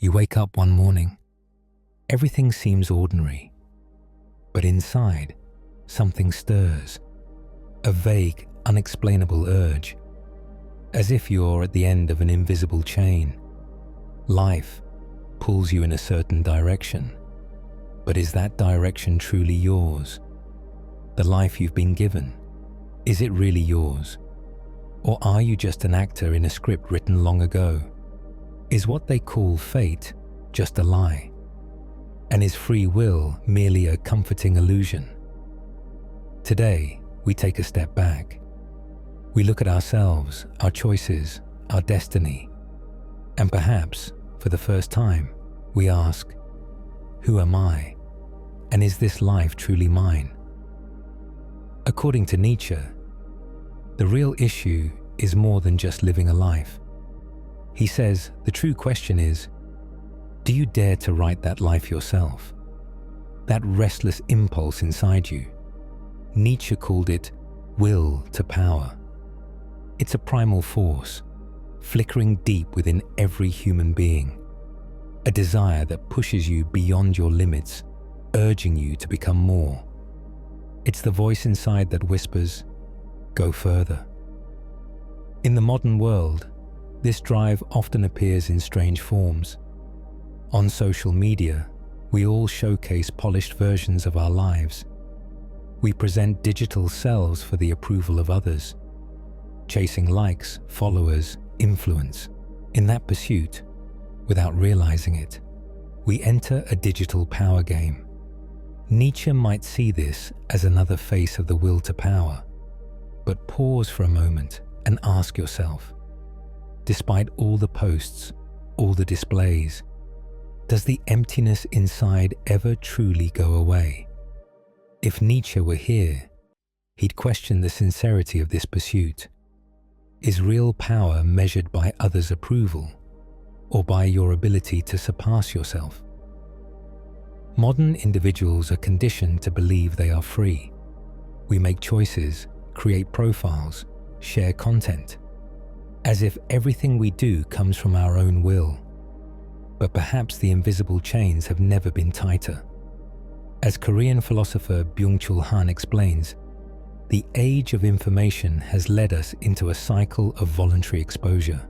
You wake up one morning. Everything seems ordinary. But inside, something stirs. A vague, unexplainable urge. As if you're at the end of an invisible chain. Life pulls you in a certain direction. But is that direction truly yours? The life you've been given, is it really yours? Or are you just an actor in a script written long ago? Is what they call fate just a lie? And is free will merely a comforting illusion? Today, we take a step back. We look at ourselves, our choices, our destiny, and perhaps, for the first time, we ask, who am I? And is this life truly mine? According to Nietzsche, the real issue is more than just living a life. He says the true question is, do you dare to write that life yourself? That restless impulse inside you. Nietzsche called it will to power. It's a primal force, flickering deep within every human being. A desire that pushes you beyond your limits, urging you to become more. It's the voice inside that whispers, go further. In the modern world, this drive often appears in strange forms. On social media, we all showcase polished versions of our lives. We present digital selves for the approval of others, chasing likes, followers, influence. In that pursuit, without realizing it, we enter a digital power game. Nietzsche might see this as another face of the will to power, but pause for a moment and ask yourself, despite all the posts, all the displays, does the emptiness inside ever truly go away? If Nietzsche were here, he'd question the sincerity of this pursuit. Is real power measured by others' approval, or by your ability to surpass yourself? Modern individuals are conditioned to believe they are free. We make choices, create profiles, share content, as if everything we do comes from our own will. But perhaps the invisible chains have never been tighter. As Korean philosopher Byung-Chul Han explains, the age of information has led us into a cycle of voluntary exposure.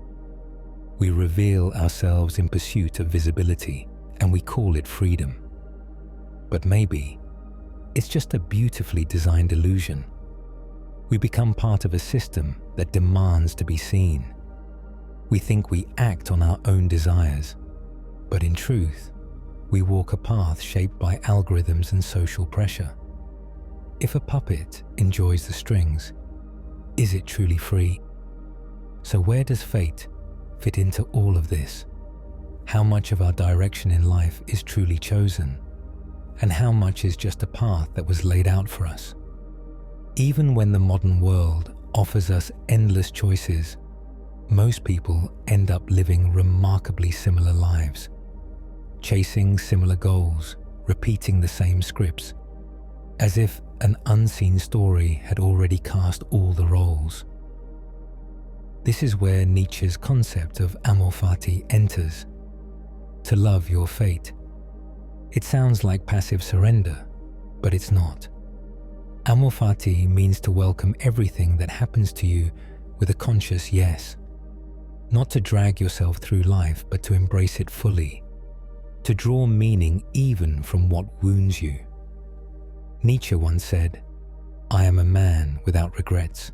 We reveal ourselves in pursuit of visibility, and we call it freedom. But maybe it's just a beautifully designed illusion. We become part of a system that demands to be seen. We think we act on our own desires, but in truth, we walk a path shaped by algorithms and social pressure. If a puppet enjoys the strings, is it truly free? So where does fate fit into all of this? How much of our direction in life is truly chosen? And how much is just a path that was laid out for us? Even when the modern world offers us endless choices, most people end up living remarkably similar lives, chasing similar goals, repeating the same scripts, as if an unseen story had already cast all the roles. This is where Nietzsche's concept of amor fati enters. To love your fate. It sounds like passive surrender, but it's not. Amor fati means to welcome everything that happens to you with a conscious yes. Not to drag yourself through life, but to embrace it fully. To draw meaning even from what wounds you. Nietzsche once said, "I am a man without regrets."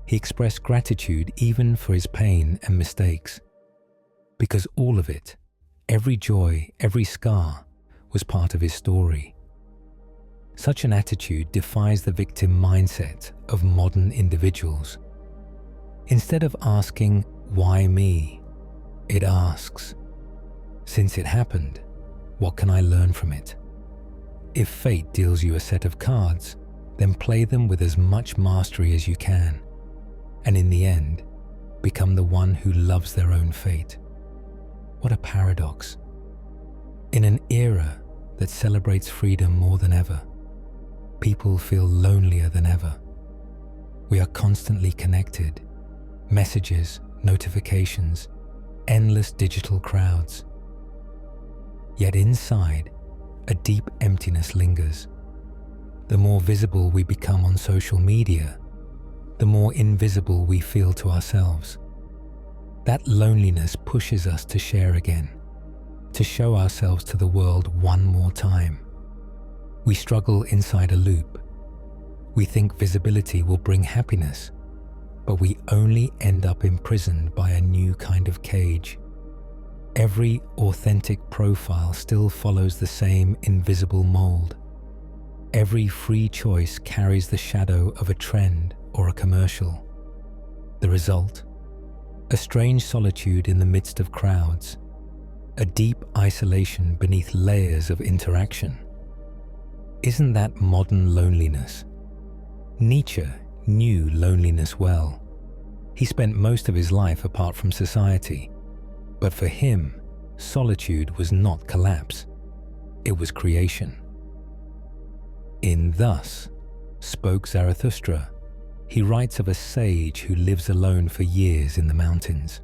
He expressed gratitude even for his pain and mistakes, because all of it, every joy, every scar, was part of his story. Such an attitude defies the victim mindset of modern individuals. Instead of asking, "Why me?" it asks, "Since it happened, what can I learn from it?" If fate deals you a set of cards, then play them with as much mastery as you can, and in the end, become the one who loves their own fate. What a paradox. In an era that celebrates freedom more than ever, people feel lonelier than ever. We are constantly connected. Messages, notifications, endless digital crowds. Yet inside, a deep emptiness lingers. The more visible we become on social media, the more invisible we feel to ourselves. That loneliness pushes us to share again, to show ourselves to the world one more time. We struggle inside a loop. We think visibility will bring happiness, but we only end up imprisoned by a new kind of cage. Every authentic profile still follows the same invisible mold. Every free choice carries the shadow of a trend or a commercial. The result? A strange solitude in the midst of crowds, a deep isolation beneath layers of interaction. Isn't that modern loneliness? Nietzsche knew loneliness well. He spent most of his life apart from society, but for him, solitude was not collapse, it was creation. In Thus Spoke Zarathustra, he writes of a sage who lives alone for years in the mountains,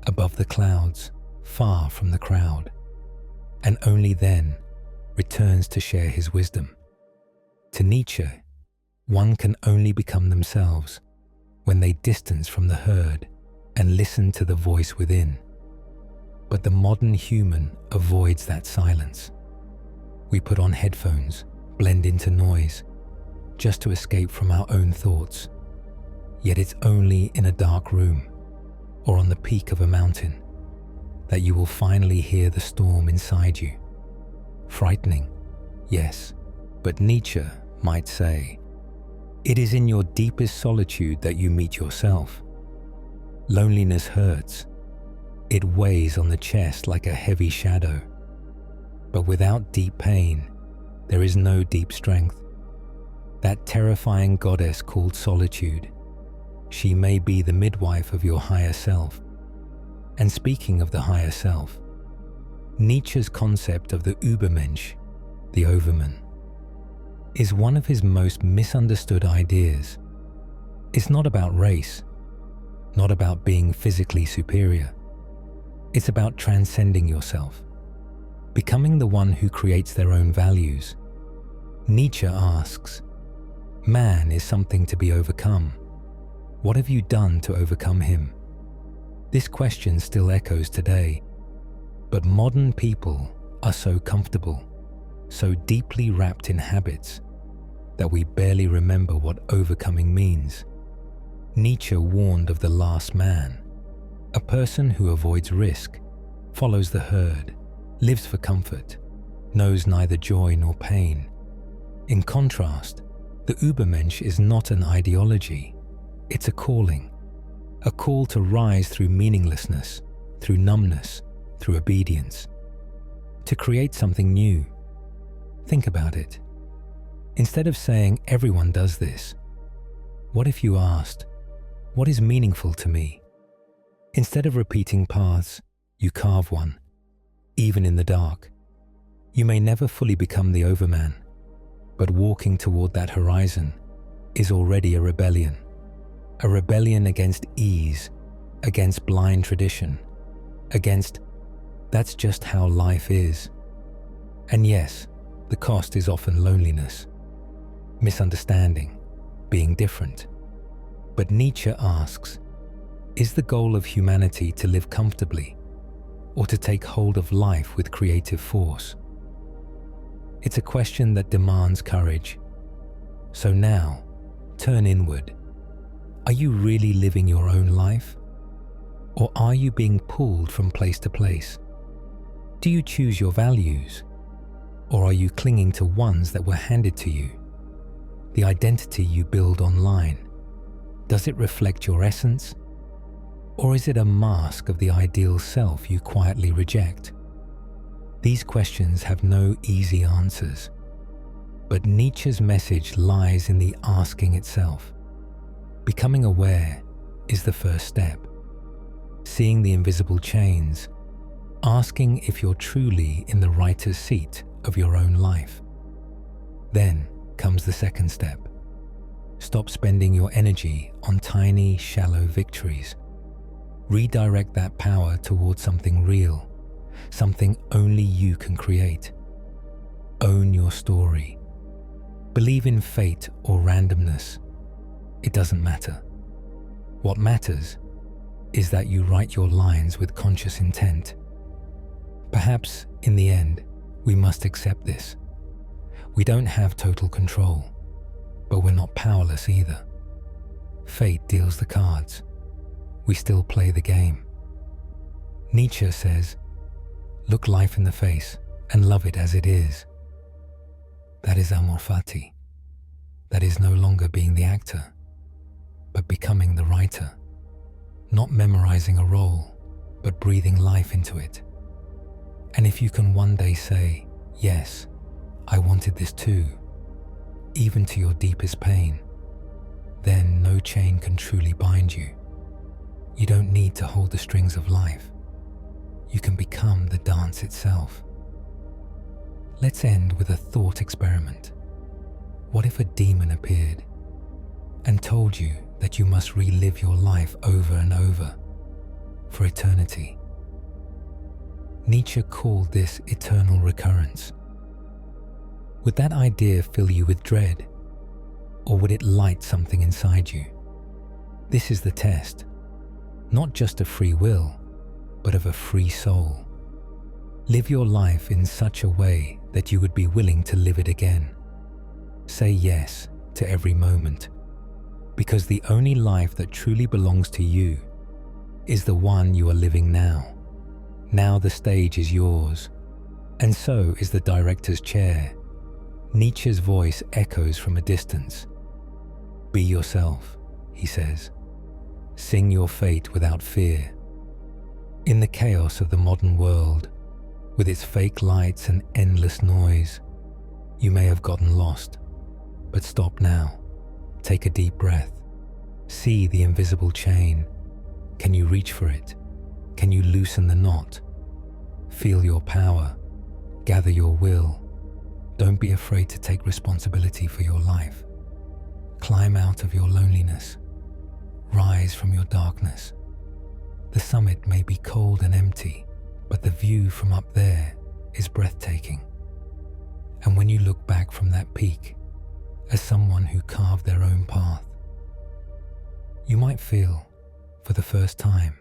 above the clouds, far from the crowd, and only then returns to share his wisdom. To Nietzsche, one can only become themselves when they distance from the herd and listen to the voice within. But the modern human avoids that silence. We put on headphones, blend into noise, just to escape from our own thoughts. Yet it's only in a dark room or on the peak of a mountain that you will finally hear the storm inside you. Frightening, yes, but Nietzsche might say, it is in your deepest solitude that you meet yourself. Loneliness hurts. It weighs on the chest like a heavy shadow. But without deep pain, there is no deep strength. That terrifying goddess called solitude, she may be the midwife of your higher self. And speaking of the higher self, Nietzsche's concept of the Übermensch, the overman, is one of his most misunderstood ideas. It's not about race, not about being physically superior. It's about transcending yourself, becoming the one who creates their own values. Nietzsche asks, man is something to be overcome. What have you done to overcome him? This question still echoes today, but modern people are so comfortable, so deeply wrapped in habits, that we barely remember what overcoming means. Nietzsche warned of the last man, a person who avoids risk, follows the herd, lives for comfort, knows neither joy nor pain. In contrast, the Übermensch is not an ideology, it's a calling. A call to rise through meaninglessness, through numbness, through obedience. To create something new. Think about it. Instead of saying everyone does this, what if you asked, what is meaningful to me? Instead of repeating paths, you carve one, even in the dark. You may never fully become the overman, but walking toward that horizon is already a rebellion against ease, against blind tradition, against that's just how life is. And yes, the cost is often loneliness, misunderstanding, being different. But Nietzsche asks, is the goal of humanity to live comfortably or to take hold of life with creative force? It's a question that demands courage. So now, turn inward. Are you really living your own life? Or are you being pulled from place to place? Do you choose your values? Or are you clinging to ones that were handed to you? The identity you build online, does it reflect your essence? Or is it a mask of the ideal self you quietly reject? These questions have no easy answers, but Nietzsche's message lies in the asking itself. Becoming aware is the first step. Seeing the invisible chains, asking if you're truly in the writer's seat of your own life. Then comes the second step. Stop spending your energy on tiny, shallow victories. Redirect that power towards something real, something only you can create. Own your story. Believe in fate or randomness. It doesn't matter. What matters is that you write your lines with conscious intent. Perhaps, in the end, we must accept this. We don't have total control, but we're not powerless either. Fate deals the cards. We still play the game. Nietzsche says, "Look life in the face and love it as it is." That is amor fati. That is no longer being the actor, but becoming the writer. Not memorizing a role, but breathing life into it. And if you can one day say, "Yes, I wanted this too," even to your deepest pain, then no chain can truly bind you. You don't need to hold the strings of life. You can become the dance itself. Let's end with a thought experiment. What if a demon appeared and told you that you must relive your life over and over for eternity? Nietzsche called this eternal recurrence. Would that idea fill you with dread, or would it light something inside you? This is the test, not just of free will, but of a free soul. Live your life in such a way that you would be willing to live it again. Say yes to every moment, because the only life that truly belongs to you is the one you are living now. Now the stage is yours, and so is the director's chair. Nietzsche's voice echoes from a distance. Be yourself, he says. Sing your fate without fear. In the chaos of the modern world, with its fake lights and endless noise, you may have gotten lost. But stop now. Take a deep breath. See the invisible chain. Can you reach for it? Can you loosen the knot? Feel your power. Gather your will. Don't be afraid to take responsibility for your life. Climb out of your loneliness. Rise from your darkness. The summit may be cold and empty, but the view from up there is breathtaking. And when you look back from that peak, as someone who carved their own path, you might feel, for the first time,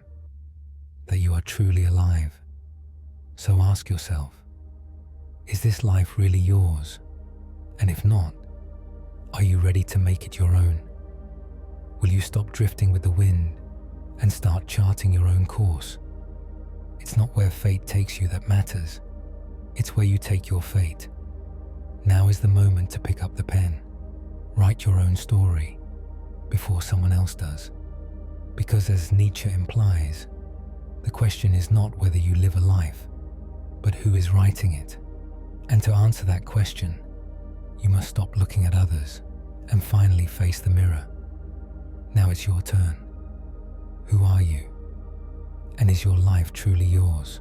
that you are truly alive. So ask yourself, is this life really yours? And if not, are you ready to make it your own? Will you stop drifting with the wind and start charting your own course? It's not where fate takes you that matters. It's where you take your fate. Now is the moment to pick up the pen. Write your own story before someone else does. Because as Nietzsche implies, the question is not whether you live a life, but who is writing it. And to answer that question, you must stop looking at others and finally face the mirror. Now it's your turn. Who are you? And is your life truly yours?